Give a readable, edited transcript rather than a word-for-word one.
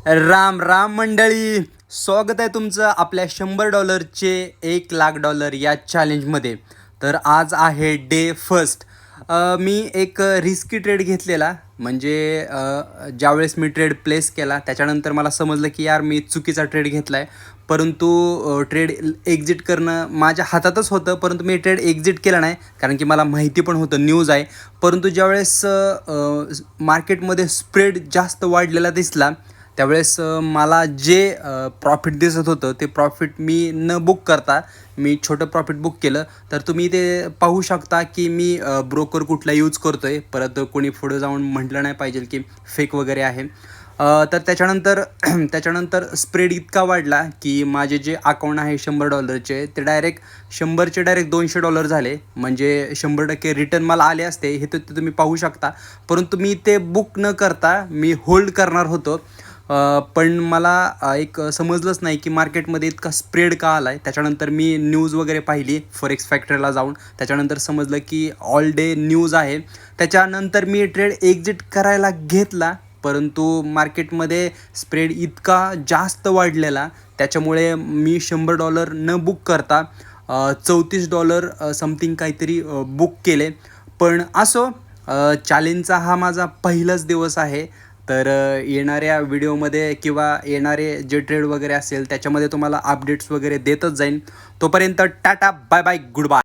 राम राम मंडळी, स्वागत आहे तुमचं आपल्या $100चे $1,00,000 या चॅलेंजमध्ये. तर आज आहे डे फर्स्ट. मी एक रिस्की ट्रेड घेतलेला, म्हणजे ज्यावेळेस मी ट्रेड प्लेस केला त्याच्यानंतर मला समजलं की यार मी चुकीचा ट्रेड घेतला आहे. परंतु ट्रेड एक्झिट करणं माझ्या हातातच होतं, परंतु मी ट्रेड एक्झिट केला नाही कारण की मला माहिती पण होतं, न्यूज आहे. परंतु ज्यावेळेस मार्केटमध्ये स्प्रेड जास्त वाढलेला दिसला त्यावेळेस मला जे प्रॉफिट दिसत होतं ते प्रॉफिट मी न बुक करता मी छोटं प्रॉफिट बुक केलं. तर तुम्ही ते पाहू शकता की मी ब्रोकर कुठला यूज करतो आहे. परत कोणी पुढं जाऊन म्हटलं नाही पाहिजे की फेक वगैरे आहे. तर त्याच्यानंतर स्प्रेड इतका वाढला की माझे जे अकाउंट आहे $100चे ते डायरेक्ट 100चे डायरेक्ट $200 झाले. म्हणजे 100% रिटर्न मला आले असते, हे तर तुम्ही पाहू शकता. परंतु मी ते बुक न करता मी होल्ड करणार होतो. पण मला एक समजलंच नाही की मार्केटमध्ये इतका स्प्रेड का आला आहे. त्याच्यानंतर मी न्यूज वगैरे पाहिली फॉरेक्स फॅक्टरीला जाऊन. त्याच्यानंतर समजलं की ऑल डे न्यूज आहे. त्याच्यानंतर मी ट्रेड एक्झिट करायला घेतला, परंतु मार्केटमध्ये स्प्रेड इतका जास्त वाढलेला त्याच्यामुळे मी $100 न बुक करता $34 समथिंग काहीतरी बुक केले. पण असो, चॅलेंजचा हा माझा पहिलाच दिवस आहे. तर येणाऱ्या व्हिडिओमध्ये किंवा येणारे जे ट्रेड वगैरे असेल त्याच्यामध्ये तुम्हाला अपडेट्स वगैरे देतच जाईन. तोपर्यंत tata, bye bye, good bye.